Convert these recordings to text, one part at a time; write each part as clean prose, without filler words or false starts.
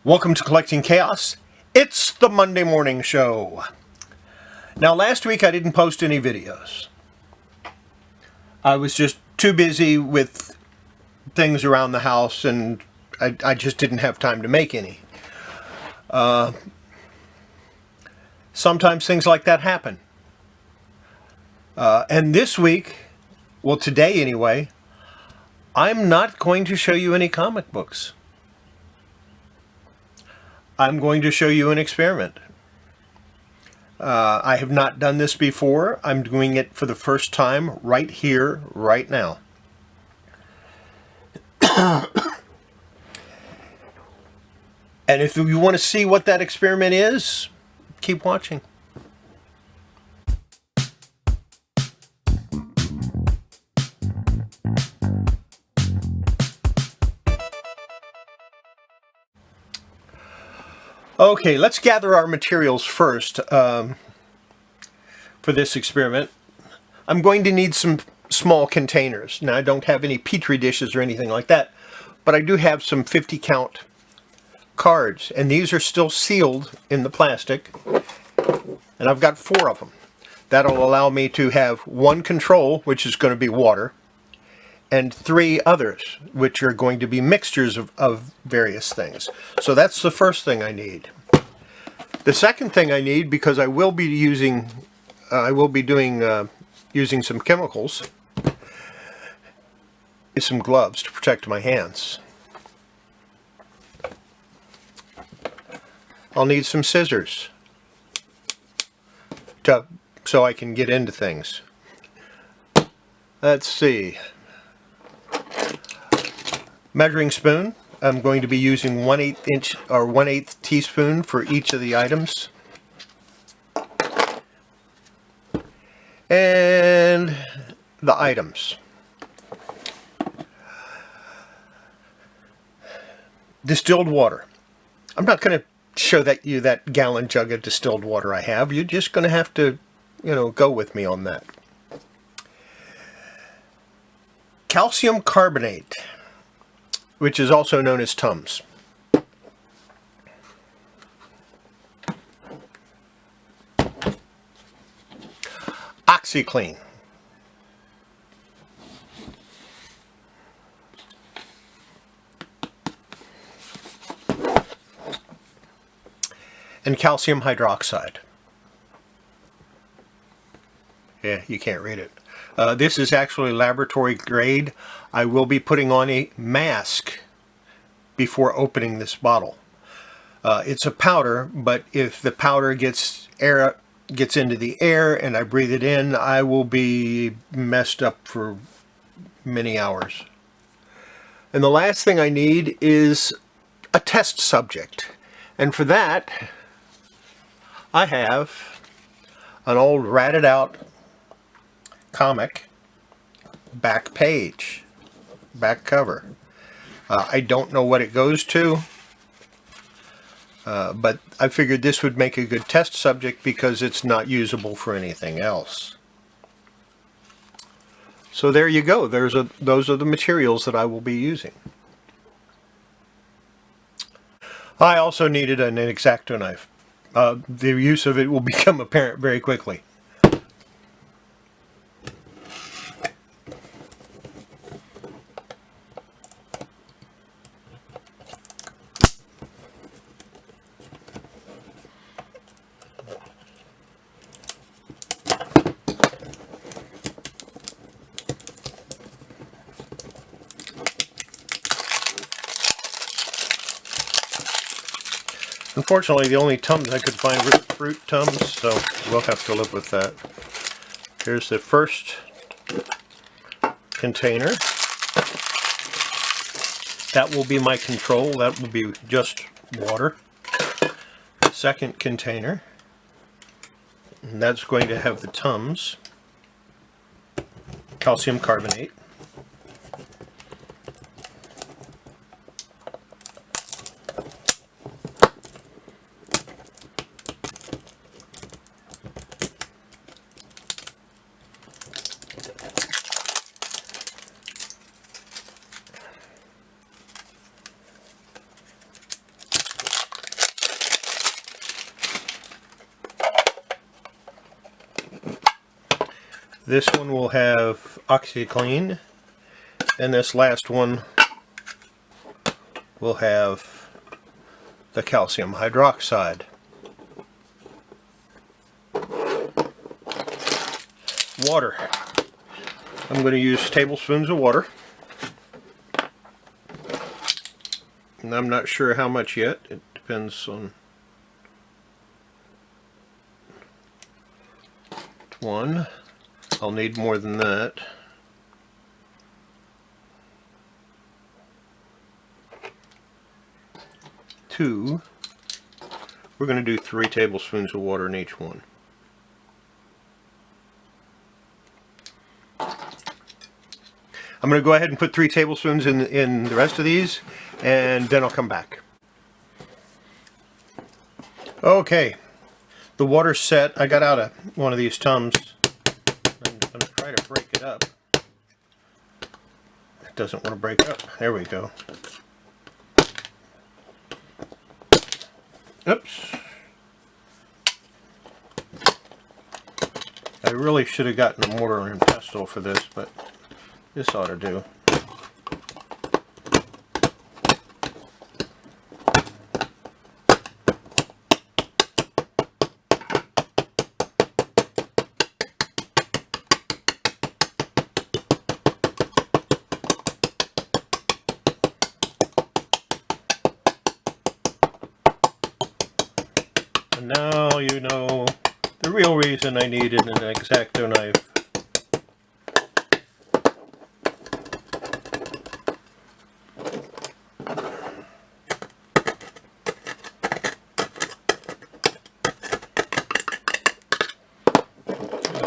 Welcome to Collecting Chaos. It's the Monday morning show. Now, last week I didn't post any videos. I was just too busy with things around the house and I just didn't have time to make any. Sometimes things like that happen. And this week, well today anyway, I'm not going to show you any comic books. I'm going to show you an experiment. I have not done this before. I'm doing it for the first time right here, right now. And if you want to see what that experiment is, keep watching. Okay, let's gather our materials first for this experiment. I'm going to need some small containers. Now, I don't have any petri dishes or anything like that, but I do have some 50 count cards, and these are still sealed in the plastic, and I've got 4 of them. That'll allow me to have one control, which is going to be water, and 3 others, which are going to be mixtures of various things. So that's the first thing I need. The second thing I need, because I will be using some chemicals, is some gloves to protect my hands. I'll need some scissors so I can get into things. Let's see. Measuring spoon. I'm going to be using 1/8 inch or 1/8 teaspoon for each of the items. And the items. Distilled water. I'm not going to show you that gallon jug of distilled water I have. You're just going to have to, go with me on that. Calcium carbonate, which is also known as Tums. Oxiclean. And calcium hydroxide. Yeah, you can't read it. This is actually laboratory grade. I will be putting on a mask before opening this bottle. It's a powder, but if the powder gets into the air and I breathe it in, I will be messed up for many hours. And the last thing I need is a test subject. And for that, I have an old ratted out comic back page, back cover. I don't know what it goes to, but I figured this would make a good test subject because it's not usable for anything else. So there you go. Those are the materials that I will be using. I also needed an X-Acto knife. The use of it will become apparent very quickly. Unfortunately, the only Tums I could find were fruit Tums, so we'll have to live with that. Here's the first container. That will be my control. That will be just water. Second container. And that's going to have the Tums. Calcium carbonate. This one will have Oxiclean, and this last one will have the calcium hydroxide. Water. I'm going to use tablespoons of water. And I'm not sure how much yet. It depends on one. I'll need more than that. Two. We're going to do 3 tablespoons of water in each one. I'm going to go ahead and put 3 tablespoons in the rest of these, and then I'll come back. Okay, the water's set. I got out one of these Tums. I'm going to try to break it up. It doesn't want to break up. There we go. Oops. I really should have gotten a mortar and pestle for this, but this ought to do. And now you know the real reason I needed an X-Acto knife.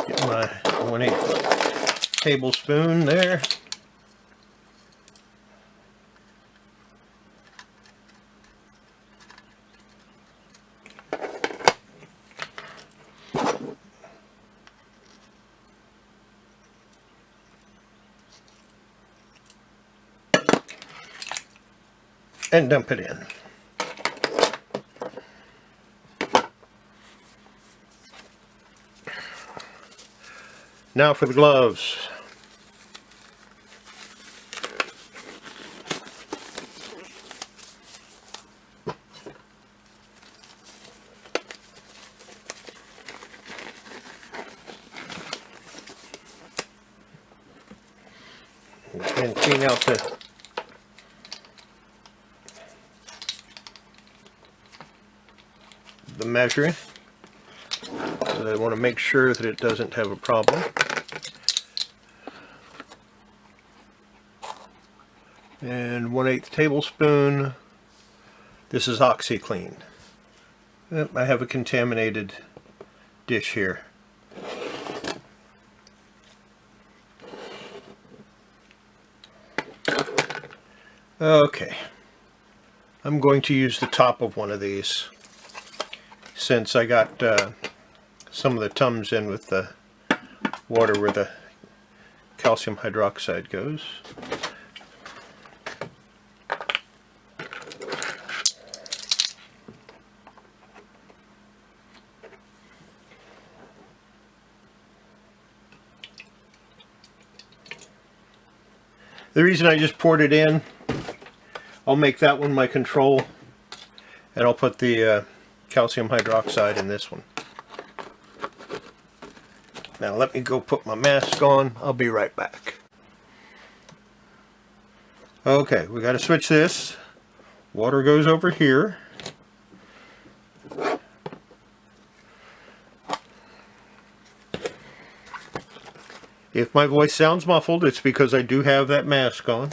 Get my 1/8 tablespoon there. And dump it in. Now for the gloves. And clean out the measuring. So I want to make sure that it doesn't have a problem. And 1/8 tablespoon. This is Oxiclean. I have a contaminated dish here. Okay. I'm going to use the top of one of these, since I got some of the Tums in with the water where the calcium hydroxide goes. The reason I just poured it in, I'll make that one my control, and I'll put the calcium hydroxide in this one. Now let me go put my mask on. I'll be right back. Okay, we got to switch this. Water goes over here. If my voice sounds muffled, it's because I do have that mask on.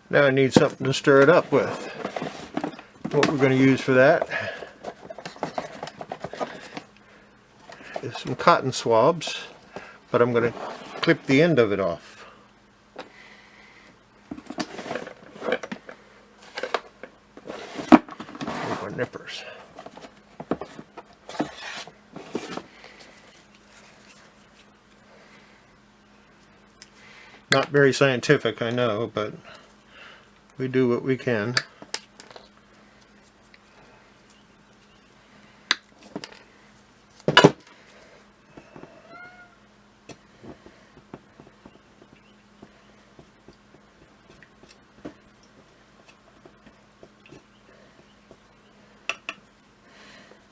Now I need something to stir it up with. what we're going to use for that is some cotton swabs, but I'm going to clip the end of it off. These are nippers. Not very scientific, I know, but we do what we can.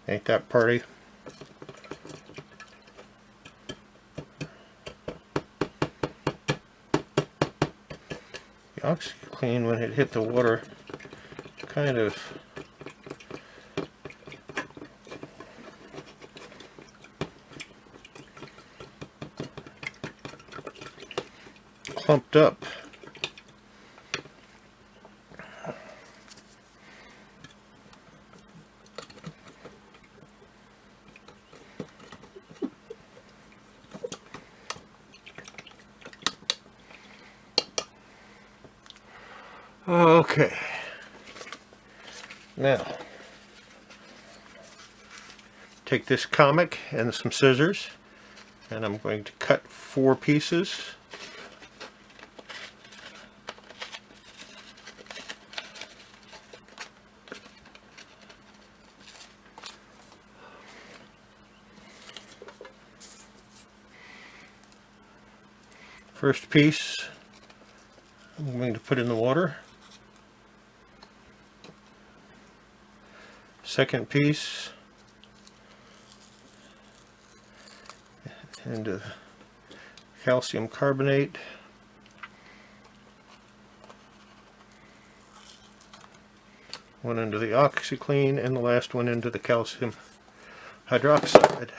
Ain't that party? The Oxiclean, when it hit the water, kind of clumped up. Okay, now take this comic and some scissors, and I'm going to cut 4 pieces. First piece I'm going to put in the water. Second piece into calcium carbonate. One into the Oxiclean, and the last one into the calcium hydroxide.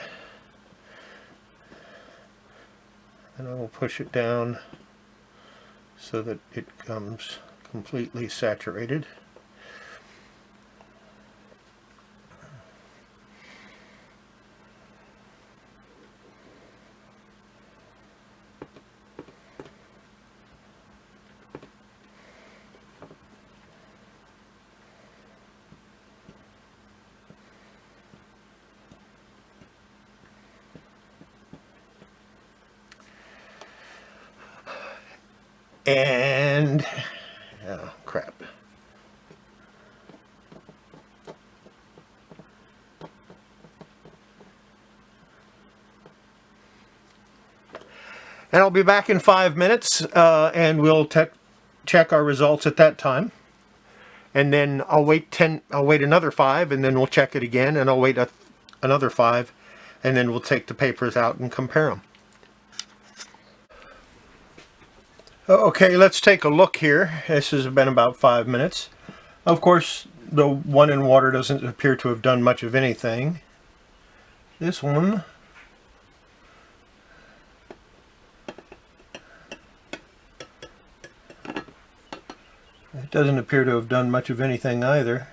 And I will push it down so that it becomes completely saturated. And oh crap. And I'll be back in 5 minutes, and we'll check our results at that time. And then I'll wait another 5, and then we'll check it again, and I'll wait another 5, and then we'll take the papers out and compare them. Okay, let's take a look here. This has been about 5 minutes. Of course, the one in water doesn't appear to have done much of anything. This one, it doesn't appear to have done much of anything either.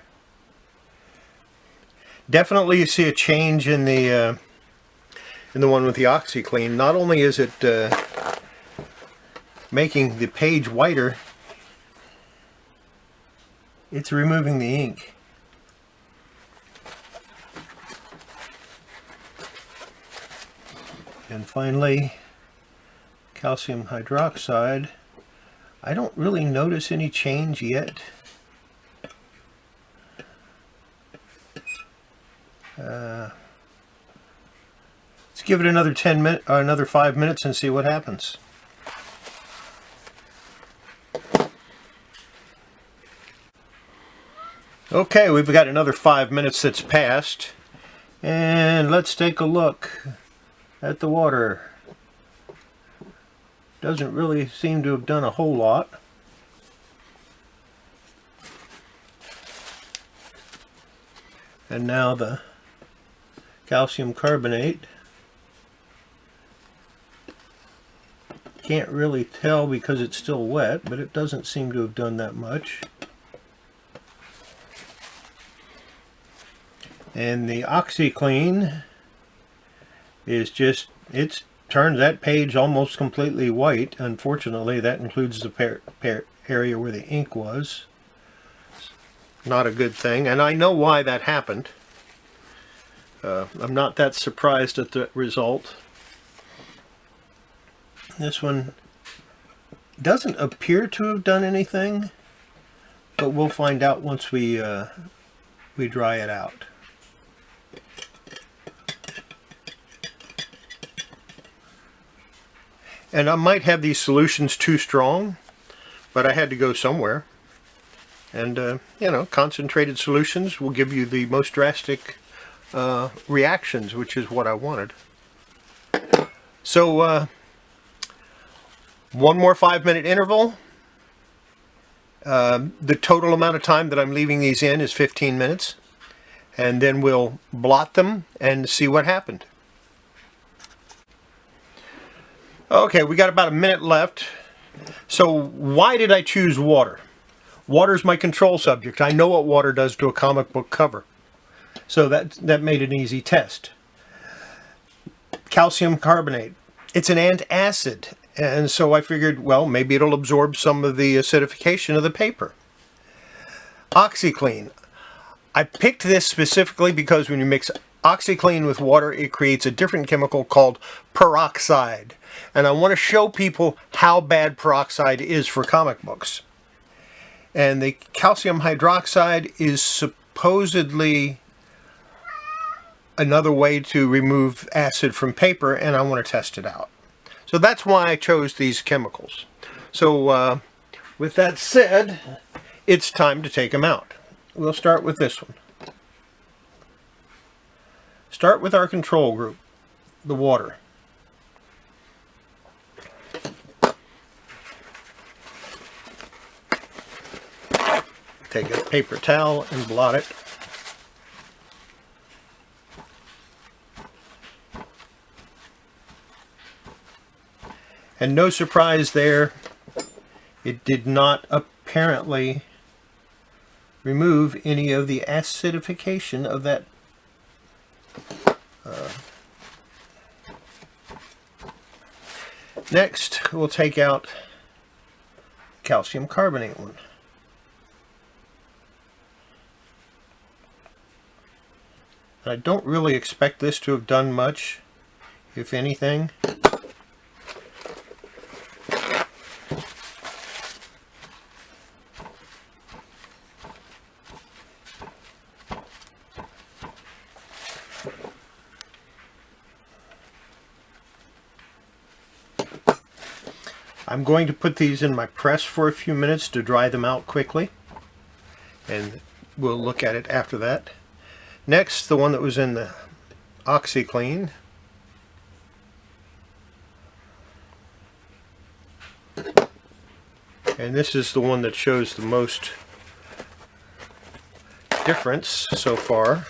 Definitely you see a change in the one with the Oxiclean. Not only is it making the page whiter, it's removing the ink. And finally, calcium hydroxide. I don't really notice any change yet. Let's give it another 5 minutes and see what happens. Okay, we've got another 5 minutes that's passed, and let's take a look at the water. Doesn't really seem to have done a whole lot. And now the calcium carbonate. Can't really tell because it's still wet, but it doesn't seem to have done that much. And the Oxiclean is just, it turns that page almost completely white. Unfortunately, that includes the area where the ink was. Not a good thing, and I know why that happened. I'm not that surprised at the result. This one doesn't appear to have done anything, but we'll find out once we dry it out. And I might have these solutions too strong, but I had to go somewhere. And, you know, concentrated solutions will give you the most drastic reactions, which is what I wanted. So, one more 5-minute interval. The total amount of time that I'm leaving these in is 15 minutes. And then we'll blot them and see what happened. Okay, we got about a minute left. So why did I choose water? Water's my control subject. I know what water does to a comic book cover. So that made an easy test. Calcium carbonate. It's an antacid. And so I figured, well, maybe it'll absorb some of the acidification of the paper. Oxiclean. I picked this specifically because when you mix Oxiclean with water, it creates a different chemical called peroxide. And I want to show people how bad peroxide is for comic books. And the calcium hydroxide is supposedly another way to remove acid from paper, and I want to test it out. So that's why I chose these chemicals. So with that said, it's time to take them out. We'll start with this one. Start with our control group, the water. Take a paper towel and blot it. And no surprise there, it did not apparently remove any of the acidification of that Next, we'll take out calcium carbonate one. I don't really expect this to have done much, if anything. I'm going to put these in my press for a few minutes to dry them out quickly, and we'll look at it after that. Next, the one that was in the Oxiclean. And this is the one that shows the most difference so far.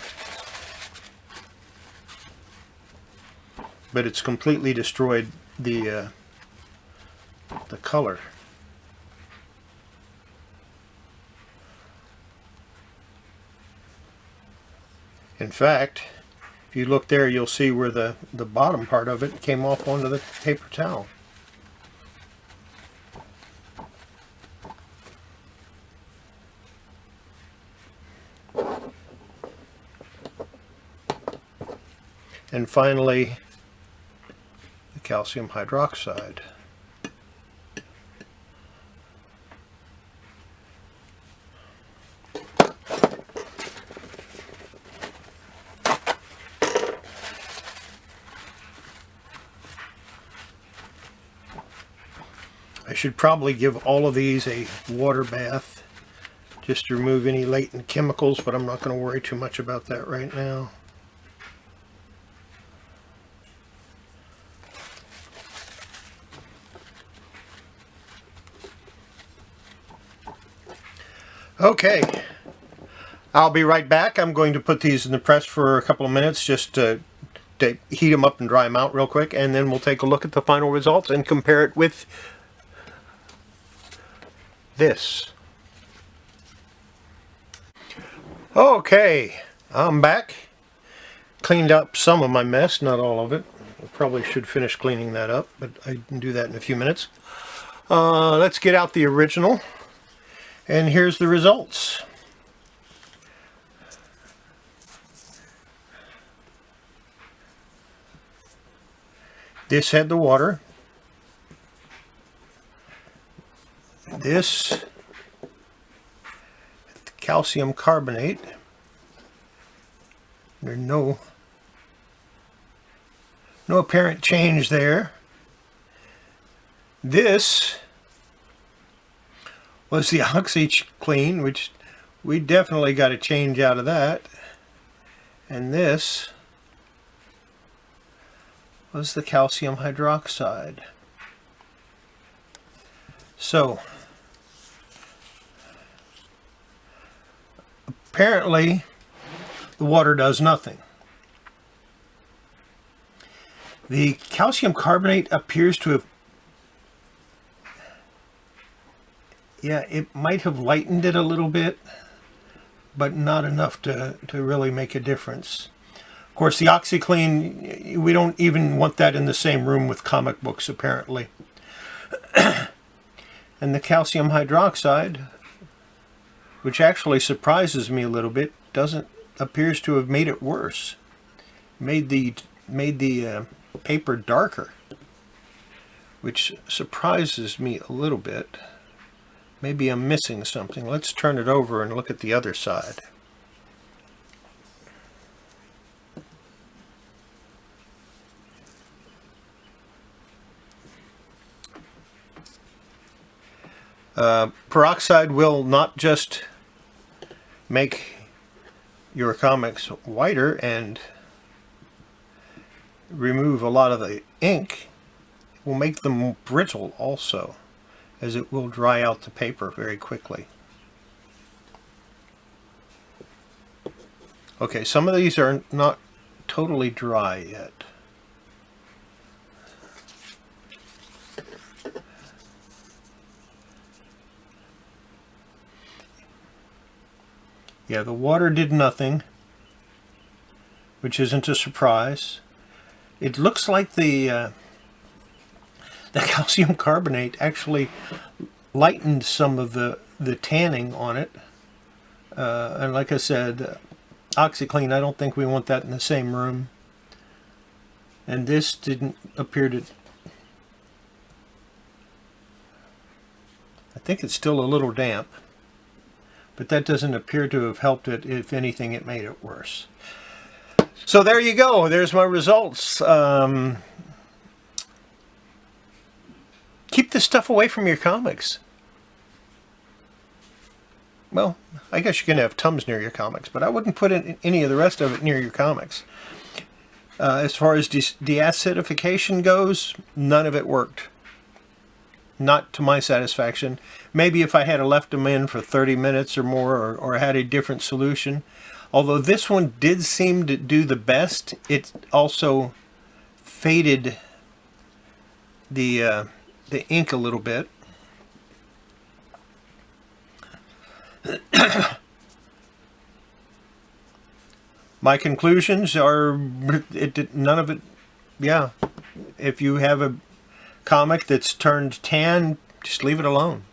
But it's completely destroyed the color. In fact, if you look there, you'll see where the bottom part of it came off onto the paper towel. And finally, the calcium hydroxide. I should probably give all of these a water bath just to remove any latent chemicals, but I'm not going to worry too much about that right now. Okay, I'll be right back. I'm going to put these in the press for a couple of minutes just to heat them up and dry them out real quick, and then we'll take a look at the final results and compare it with this. Okay, I'm back, cleaned up some of my mess, not all of it. I probably should finish cleaning that up, but I can do that in a few minutes. Let's get out the original, and here's the results. This had the water. This calcium carbonate. There's no apparent change there. This was the Oxiclean, which we definitely got a change out of that. And this was the calcium hydroxide. So apparently the water does nothing. The calcium carbonate appears to have, yeah, it might have lightened it a little bit, but not enough to really make a difference. Of course, the Oxiclean, we don't even want that in the same room with comic books, apparently. And the calcium hydroxide, which actually surprises me a little bit, appears to have made it worse. Made the paper darker, which surprises me a little bit. Maybe I'm missing something. Let's turn it over and look at the other side. Peroxide will not just make your comics whiter and remove a lot of the ink, it will make them brittle also, as it will dry out the paper very quickly. Okay, some of these are not totally dry yet. Yeah, the water did nothing, which isn't a surprise. It looks like the calcium carbonate actually lightened some of the tanning on it. And like I said, Oxiclean, I don't think we want that in the same room. And this didn't appear to... I think it's still a little damp. But that doesn't appear to have helped it. If anything, it made it worse. So there you go. There's my results. Keep this stuff away from your comics. Well, I guess you can have Tums near your comics, but I wouldn't put any of the rest of it near your comics. As far as deacidification goes, none of it worked. Not to my satisfaction. Maybe if I had left them in for 30 minutes or more, or had a different solution. Although this one did seem to do the best, it also faded the ink a little bit. My conclusions are none of it. Yeah, if you have a comic that's turned tan, just leave it alone.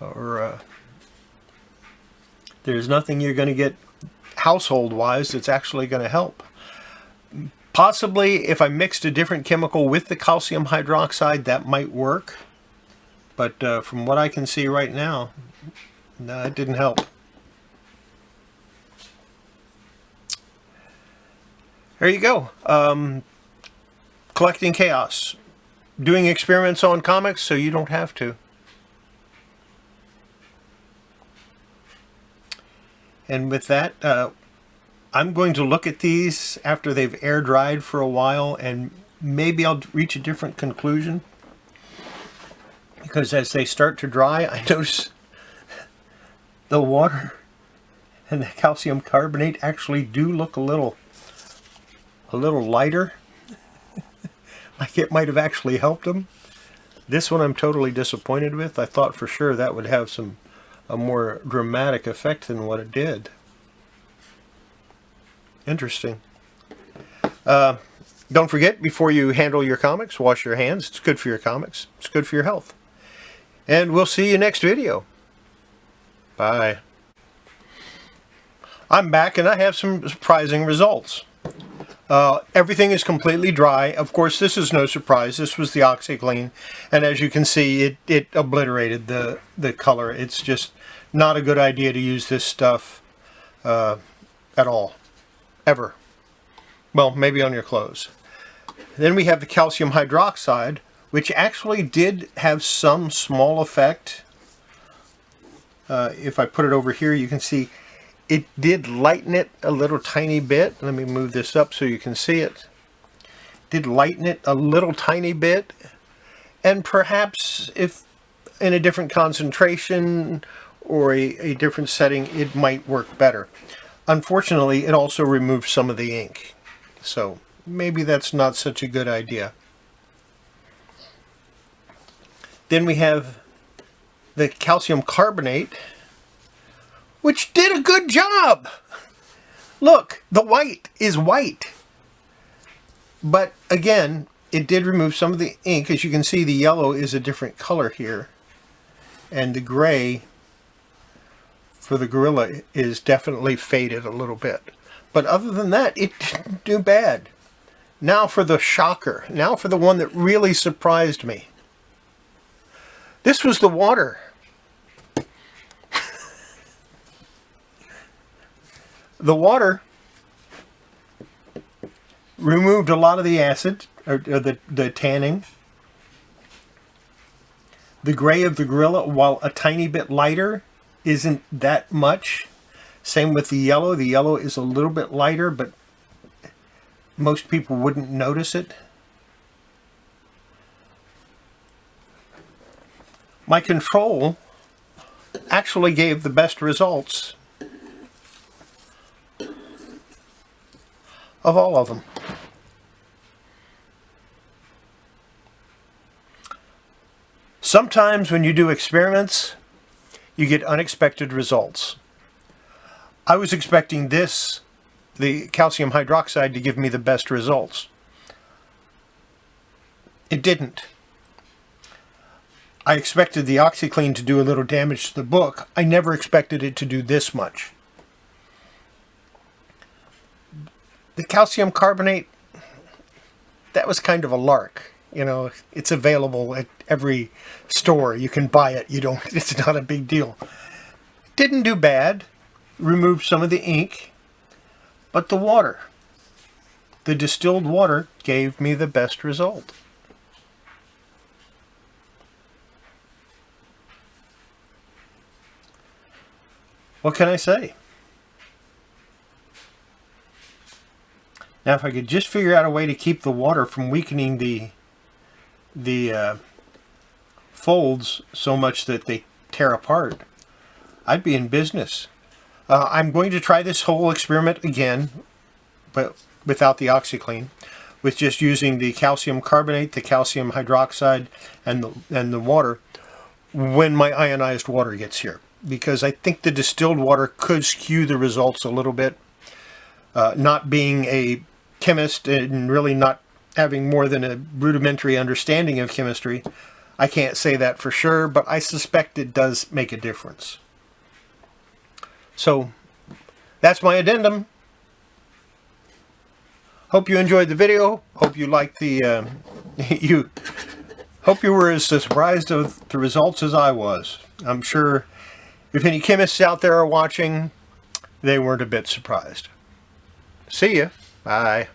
Or there's nothing you're going to get household-wise that's actually going to help. Possibly, if I mixed a different chemical with the calcium hydroxide, that might work. But from what I can see right now, no, it didn't help. There you go. Collecting chaos. Doing experiments on comics so you don't have to. And with that, I'm going to look at these after they've air dried for a while, and maybe I'll reach a different conclusion. Because as they start to dry, I notice the water and the calcium carbonate actually do look a little lighter. Like it might have actually helped them. This one I'm totally disappointed with. I thought for sure that would have a more dramatic effect than what it did. Interesting. Don't forget, before you handle your comics, wash your hands. It's good for your comics. It's good for your health. And we'll see you next video. Bye. I'm back and I have some surprising results. Everything is completely dry. Of course, this is no surprise. This was the Oxiclean, and as you can see, it obliterated the color. It's just not a good idea to use this stuff at all, ever. Well, maybe on your clothes. Then we have the calcium hydroxide, which actually did have some small effect. If I put it over here, you can see it did lighten it a little tiny bit. Let me move this up so you can see it. Did lighten it a little tiny bit. And perhaps if in a different concentration or a different setting, it might work better. Unfortunately, it also removed some of the ink. So maybe that's not such a good idea. Then we have the calcium carbonate, which did a good job. Look, the white is white. But again, it did remove some of the ink. As you can see, the yellow is a different color here. And the gray for the gorilla is definitely faded a little bit. But other than that, it didn't do bad. Now for the shocker. Now for the one that really surprised me. This was the water. The water removed a lot of the acid, or the tanning. The gray of the gorilla, while a tiny bit lighter, isn't that much. Same with the yellow. The yellow is a little bit lighter, but most people wouldn't notice it. My control actually gave the best results of all of them. Sometimes when you do experiments, you get unexpected results. I was expecting this, the calcium hydroxide, to give me the best results. It didn't. I expected the Oxiclean to do a little damage to the book. I never expected it to do this much. The calcium carbonate, that was kind of a lark. You know, it's available at every store. You can buy it. It's not a big deal. Didn't do bad. Removed some of the ink. But the water, the distilled water, gave me the best result. What can I say? Now, if I could just figure out a way to keep the water from weakening the folds so much that they tear apart, I'd be in business. I'm going to try this whole experiment again, but without the Oxiclean, with just using the calcium carbonate, the calcium hydroxide, and the water when my ionized water gets here, because I think the distilled water could skew the results a little bit. Not being a chemist and really not having more than a rudimentary understanding of chemistry, I can't say that for sure, but I suspect it does make a difference. So that's my addendum. Hope you enjoyed the video. Hope you liked the hope you were as surprised of the results as I was. I'm sure if any chemists out there are watching, they weren't a bit surprised. See ya. Bye.